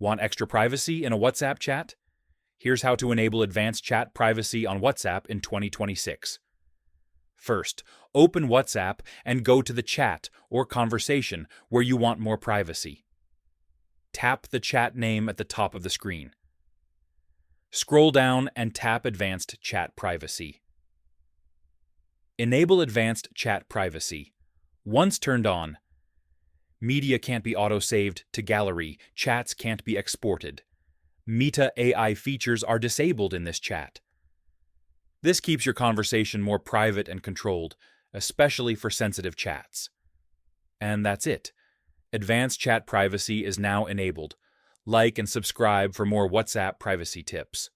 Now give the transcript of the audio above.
Want extra privacy in a WhatsApp chat? Here's how to enable advanced chat privacy on WhatsApp in 2026. First, open WhatsApp and go to the chat or conversation where you want more privacy. Tap the chat name at the top of the screen. Scroll down and tap Advanced Chat Privacy. Enable Advanced Chat Privacy. Once turned on, media can't be auto-saved to gallery, chats can't be exported. Meta AI features are disabled in this chat. This keeps your conversation more private and controlled, especially for sensitive chats. And that's it. Advanced Chat Privacy is now enabled. Like and subscribe for more WhatsApp privacy tips.